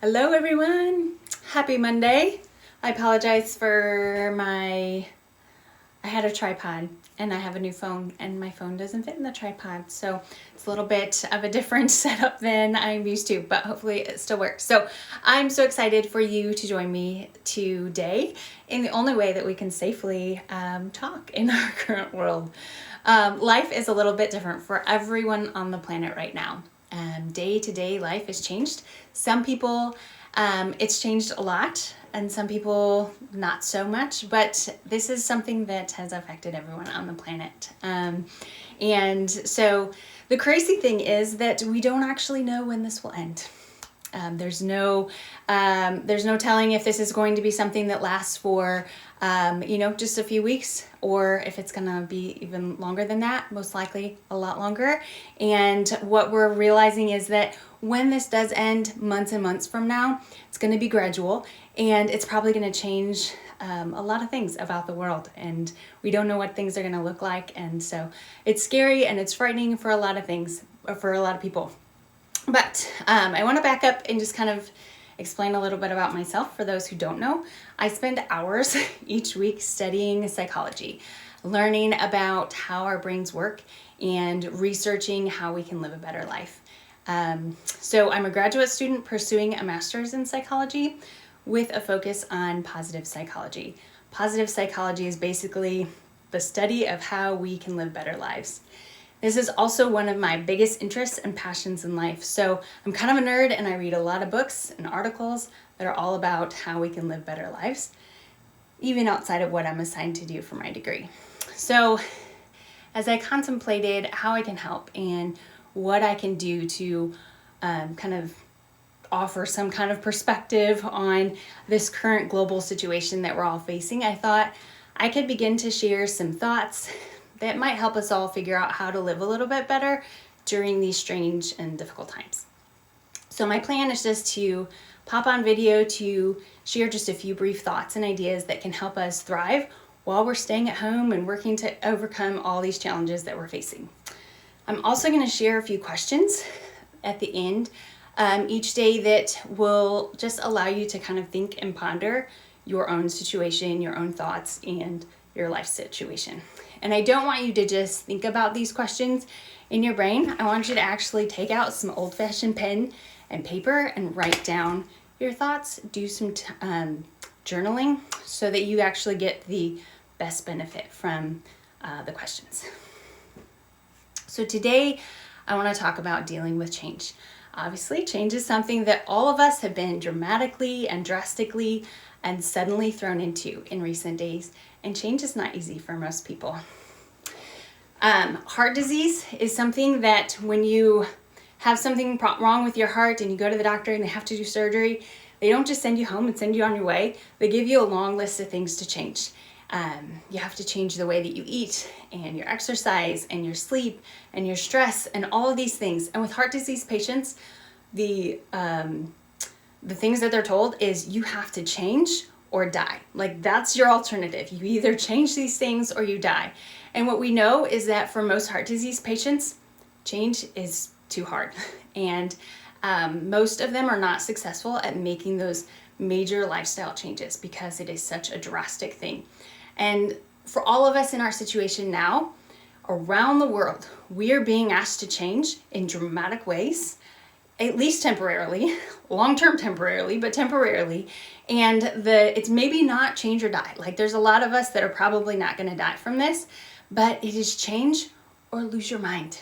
Hello everyone, happy Monday. I apologize for I had a tripod and I have a new phone and my phone doesn't fit in the tripod. So it's a little bit of a different setup than I'm used to, but hopefully it still works. So I'm so excited for you to join me today in the only way that we can safely talk in our current world. Life is a little bit different for everyone on the planet right now. Day-to-day life has changed. Some people, it's changed a lot, and some people not so much, but this is something that has affected everyone on the planet. And so the crazy thing is that we don't actually know when this will end. There's no telling if this is going to be something that lasts for, just a few weeks, or if it's going to be even longer than that, most likely a lot longer. And what we're realizing is that when this does end months and months from now, it's going to be gradual, and it's probably going to change a lot of things about the world, and we don't know what things are going to look like. And so it's scary and it's frightening for a lot of things, for a lot of people. But I want to back up and just kind of explain a little bit about myself for those who don't know. I spend hours each week studying psychology, learning about how our brains work, and researching how we can live a better life. So I'm a graduate student pursuing a master's in psychology with a focus on positive psychology. Positive psychology is basically the study of how we can live better lives. This is also one of my biggest interests and passions in life. So I'm kind of a nerd, and I read a lot of books and articles that are all about how we can live better lives, even outside of what I'm assigned to do for my degree. So as I contemplated how I can help and what I can do to kind of offer some kind of perspective on this current global situation that we're all facing, I thought I could begin to share some thoughts that might help us all figure out how to live a little bit better during these strange and difficult times. So my plan is just to pop on video to share just a few brief thoughts and ideas that can help us thrive while we're staying at home and working to overcome all these challenges that we're facing. I'm also going to share a few questions at the end each day that will just allow you to kind of think and ponder your own situation, your own thoughts, and your life situation. And I don't want you to just think about these questions in your brain. I want you to actually take out some old-fashioned pen and paper and write down your thoughts, do some journaling so that you actually get the best benefit from the questions. So today I want to talk about dealing with change. Obviously, change is something that all of us have been dramatically and drastically and suddenly thrown into in recent days, and change is not easy for most people. Heart disease is something that when you have something wrong with your heart and you go to the doctor and they have to do surgery, they don't just send you home and send you on your way. They give you a long list of things to change. You have to change the way that you eat and your exercise and your sleep and your stress and all of these things. And with heart disease patients, the things that they're told is you have to change or die. Like, that's your alternative. You either change these things or you die. And what we know is that for most heart disease patients, change is too hard. And most of them are not successful at making those major lifestyle changes because it is such a drastic thing. And for all of us in our situation now, around the world, we are being asked to change in dramatic ways, at least temporarily, long-term temporarily, but temporarily. And it's maybe not change or die. Like, there's a lot of us that are probably not going to die from this, but it is change or lose your mind.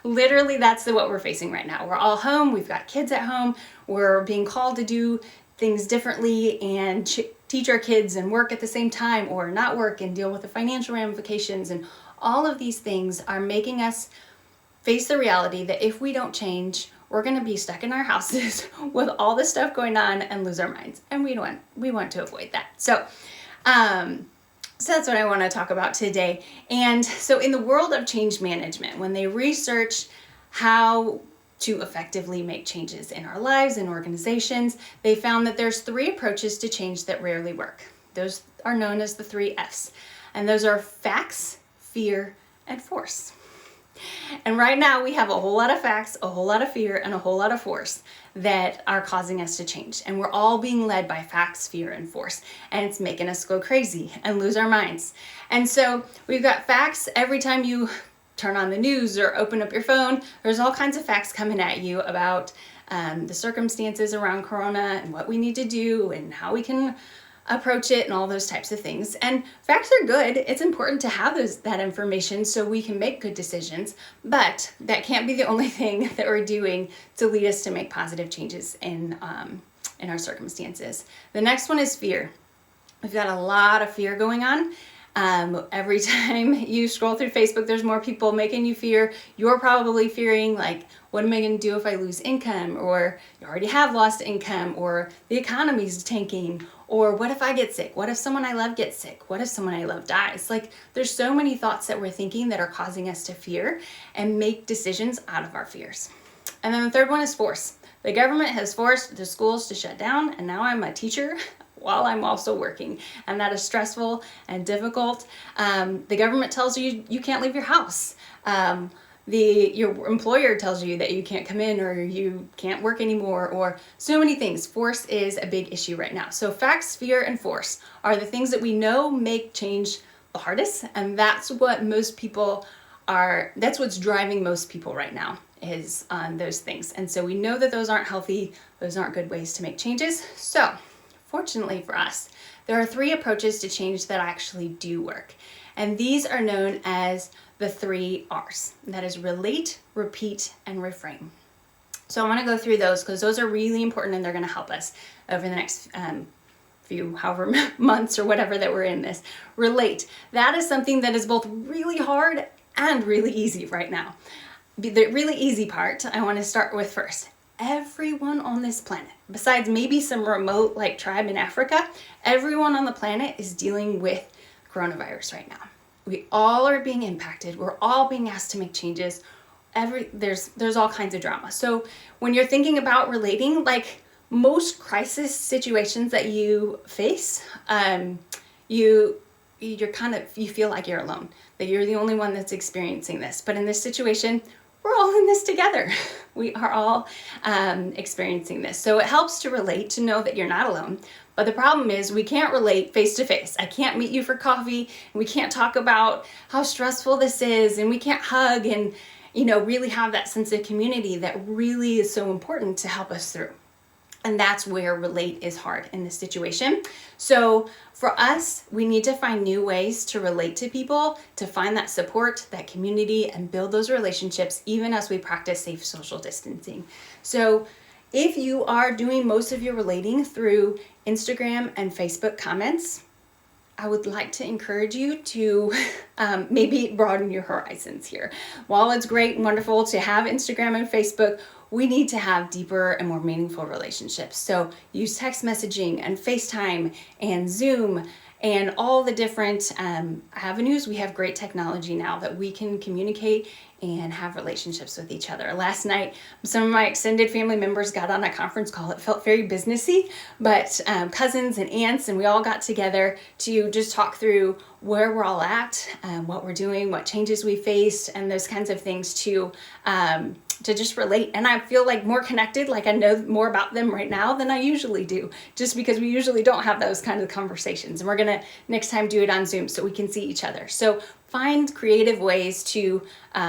Literally, that's what we're facing right now. We're all home. We've got kids at home. We're being called to do things differently and teach our kids and work at the same time, or not work and deal with the financial ramifications. And all of these things are making us face the reality that if we don't change, we're going to be stuck in our houses with all this stuff going on and lose our minds. And we want to avoid that. So that's what I want to talk about today. And so in the world of change management, when they research how to effectively make changes in our lives and organizations, they found that there's 3 approaches to change that rarely work. Those are known as the 3 F's. And those are facts, fear, and force. And right now we have a whole lot of facts, a whole lot of fear, and a whole lot of force that are causing us to change. And we're all being led by facts, fear, and force. And it's making us go crazy and lose our minds. And so we've got facts every time you turn on the news or open up your phone. There's all kinds of facts coming at you about the circumstances around Corona and what we need to do and how we can approach it and all those types of things. And facts are good. It's important to have that information so we can make good decisions, but that can't be the only thing that we're doing to lead us to make positive changes in our circumstances. The next one is fear. We've got a lot of fear going on. Every time you scroll through Facebook, there's more people making you fear. You're probably fearing, like, what am I going to do if I lose income? Or you already have lost income, or the economy's tanking, or what if I get sick? What if someone I love gets sick? What if someone I love dies? Like, there's so many thoughts that we're thinking that are causing us to fear and make decisions out of our fears. And then the third one is force. The government has forced the schools to shut down, and now I'm a teacher while I'm also working, and that is stressful and difficult. The government tells you you can't leave your house. Your employer tells you that you can't come in or you can't work anymore, or so many things. Force is a big issue right now. So facts, fear, and force are the things that we know make change the hardest, and that's what that's what's driving most people right now, is those things. And so we know that those aren't healthy, those aren't good ways to make changes. So fortunately for us, there are 3 approaches to change that actually do work. And these are known as the 3 R's. That is relate, repeat, and reframe. So I want to go through those because those are really important and they're going to help us over the next however months or whatever that we're in this. Relate. That is something that is both really hard and really easy right now. The really easy part I want to start with first. Everyone on this planet, besides maybe some remote like tribe in Africa, everyone on the planet is dealing with coronavirus right now. We all are being impacted. We're all being asked to make changes. There's all kinds of drama. So when you're thinking about relating, like most crisis situations that you face, you feel like you're alone, that you're the only one that's experiencing this. But in this situation, we're all in this together. We are all experiencing this. So it helps to relate, to know that you're not alone. But the problem is we can't relate face to face. I can't meet you for coffee, and we can't talk about how stressful this is, and we can't hug and, really have that sense of community that really is so important to help us through. And that's where relate is hard in this situation. So for us, we need to find new ways to relate to people, to find that support, that community, and build those relationships, even as we practice safe social distancing. So if you are doing most of your relating through Instagram and Facebook comments, I would like to encourage you to maybe broaden your horizons here. While it's great and wonderful to have Instagram and Facebook, we need to have deeper and more meaningful relationships. So use text messaging and FaceTime and Zoom and all the different avenues. We have great technology now that we can communicate and have relationships with each other. Last night, some of my extended family members got on a conference call. It felt very businessy, but cousins and aunts, and we all got together to just talk through where we're all at, what we're doing, what changes we faced, and those kinds of things to just relate. And I feel like more connected, like I know more about them right now than I usually do, just because we usually don't have those kinds of conversations. And we're gonna next time do it on Zoom so we can see each other. So find creative ways to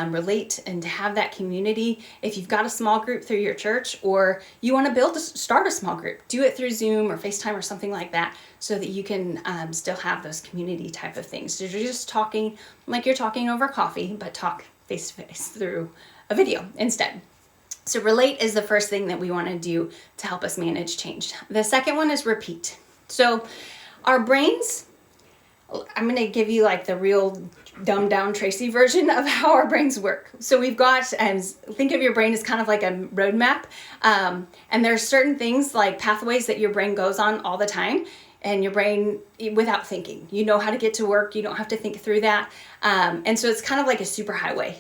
relate and to have that community. If you've got a small group through your church, or you want to start a small group, do it through Zoom or FaceTime or something like that, so that you can still have those community type of things. So you're just talking like you're talking over coffee, but talk face to face through a video instead. So relate is the first thing that we want to do to help us manage change. The second one is repeat. So our brains, I'm going to give you like the real dumbed down Tracy version of how our brains work. So we've got, think of your brain as kind of like a roadmap. And there's certain things like pathways that your brain goes on all the time. And your brain, without thinking, you know how to get to work. You don't have to think through that. And so it's kind of like a super highway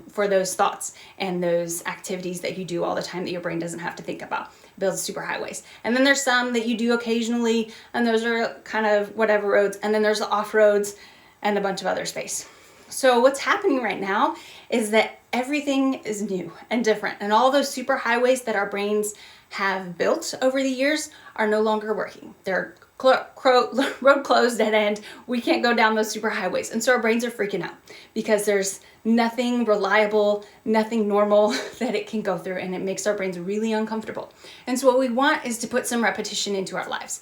for those thoughts and those activities that you do all the time that your brain doesn't have to think about. It builds super highways. And then there's some that you do occasionally, and those are kind of whatever roads. And then there's the off roads and a bunch of other space. So what's happening right now is that everything is new and different, and all those super highways that our brains have built over the years are no longer working. They're road closed, dead end. We can't go down those super highways. And so our brains are freaking out because there's nothing reliable, nothing normal that it can go through, and it makes our brains really uncomfortable. And so what we want is to put some repetition into our lives.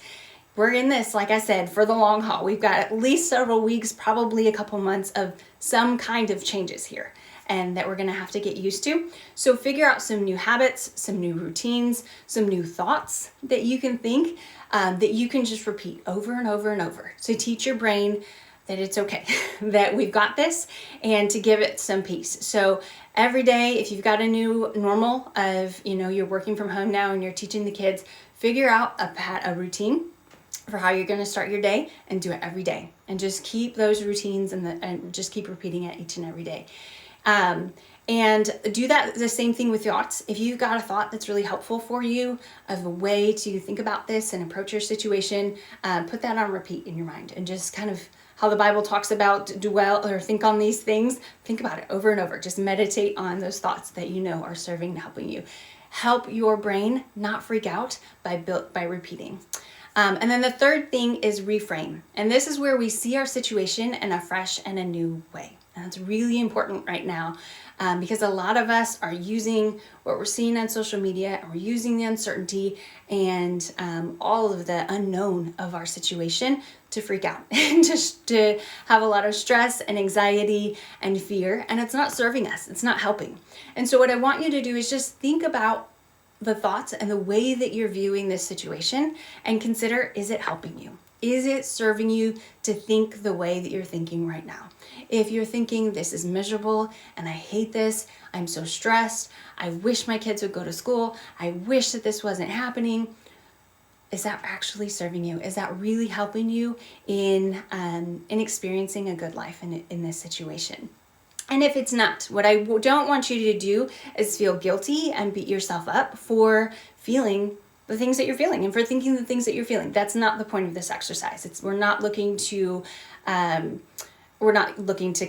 We're in this, like I said, for the long haul. We've got at least several weeks, probably a couple months of some kind of changes here, and that we're gonna have to get used to. So figure out some new habits, some new routines, some new thoughts that you can think, that you can just repeat over and over and over. So teach your brain that it's okay, that we've got this, and to give it some peace. So every day, if you've got a new normal of, you're working from home now and you're teaching the kids, figure out a routine for how you're going to start your day and do it every day. And just keep those routines and just keep repeating it each and every day. And do that the same thing with thoughts. If you've got a thought that's really helpful for you of a way to think about this and approach your situation, put that on repeat in your mind, and just kind of how the Bible talks about dwell or think on these things, think about it over and over. Just meditate on those thoughts that you know are serving and helping you. Help your brain not freak out by repeating. And then the third thing is reframe. And this is where we see our situation in a fresh and a new way. And that's really important right now, because a lot of us are using what we're seeing on social media, and we're using the uncertainty and all of the unknown of our situation to freak out and just to have a lot of stress and anxiety and fear. And it's not serving us. It's not helping. And so what I want you to do is just think about the thoughts and the way that you're viewing this situation and consider, is it helping you? Is it serving you to think the way that you're thinking right now? If you're thinking, this is miserable and I hate this, I'm so stressed, I wish my kids would go to school, I wish that this wasn't happening, is that actually serving you? Is that really helping you in experiencing a good life in this situation? And if it's not, what I don't want you to do is feel guilty and beat yourself up for feeling the things that you're feeling and for thinking the things that you're feeling. That's not the point of this exercise. We're not looking to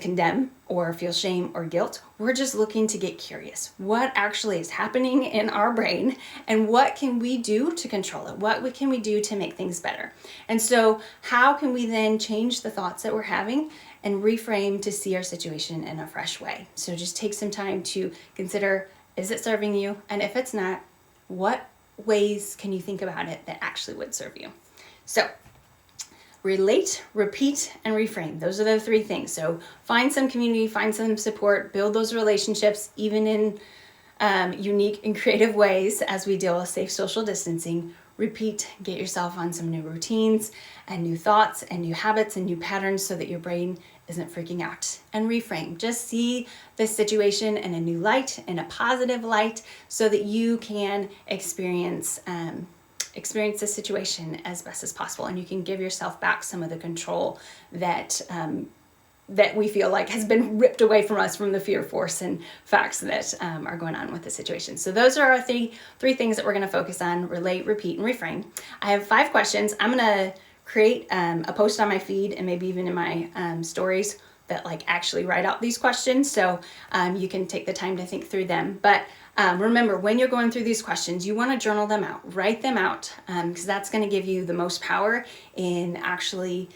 condemn or feel shame or guilt. We're just looking to get curious. What actually is happening in our brain, and what can we do to control it? What can we do to make things better? And so how can we then change the thoughts that we're having and reframe to see our situation in a fresh way? So just take some time to consider, is it serving you? And if it's not, what ways can you think about it that actually would serve you? So relate, repeat, and reframe. Those are the three things. So find some community, find some support, build those relationships, even in unique and creative ways as we deal with safe social distancing. Repeat, get yourself on some new routines and new thoughts and new habits and new patterns so that your brain isn't freaking out. And reframe, just see this situation in a new light, in a positive light, so that you can experience the situation as best as possible, and you can give yourself back some of the control that we feel like has been ripped away from us from the fear, force, and facts that are going on with the situation. So those are our three things that we're going to focus on: relate, repeat, and reframe. I have 5 questions. I'm going to create a post on my feed and maybe even in my stories that actually write out these questions, so you can take the time to think through them. But remember, when you're going through these questions, you want to journal them out, write them out, because that's going to give you the most power in actually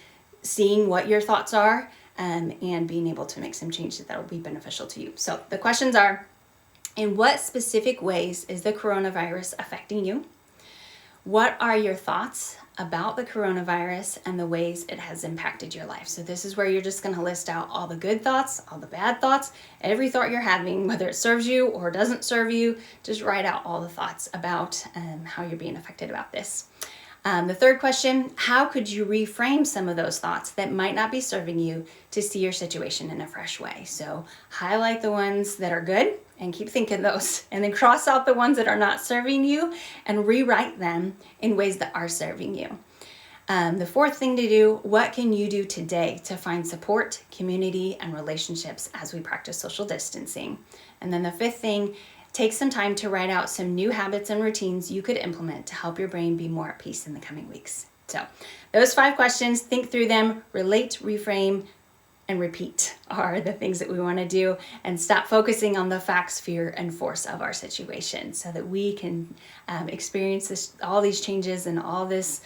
seeing what your thoughts are and being able to make some changes that will be beneficial to you. So the questions are: in what specific ways is the coronavirus affecting you? What are your thoughts about the coronavirus and the ways it has impacted your life? So this is where you're just going to list out all the good thoughts, all the bad thoughts, every thought you're having, whether it serves you or doesn't serve you. Just write out all the thoughts about how you're being affected about this. The third question: how could you reframe some of those thoughts that might not be serving you to see your situation in a fresh way? So highlight the ones that are good and keep thinking those, and then cross out the ones that are not serving you and rewrite them in ways that are serving you. The fourth thing to do: what can you do today to find support, community, and relationships as we practice social distancing? And then the fifth thing: take some time to write out some new habits and routines you could implement to help your brain be more at peace in the coming weeks. So those 5 questions, think through them, relate, reframe, and repeat are the things that we want to do, and stop focusing on the facts, fear, and force of our situation, so that we can experience all these changes and all this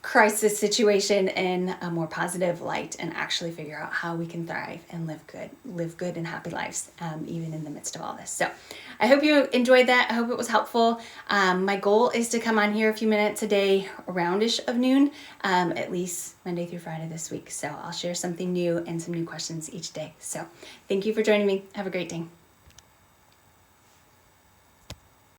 crisis situation in a more positive light, and actually figure out how we can thrive and live good and happy lives, even in the midst of all this. So I hope you enjoyed that. I hope it was helpful. My goal is to come on here a few minutes a day aroundish of noon, at least Monday through Friday this week. So I'll share something new and some new questions each day. So thank you for joining me. Have a great day.